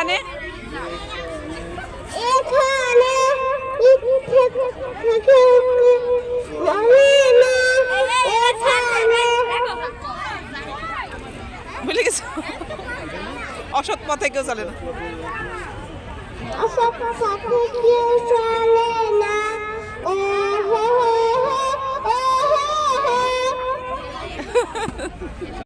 এখানে? ভুলে গেছো? অসৎ পথে কেউ চলে না। অসৎ পথে কেউ চলে না।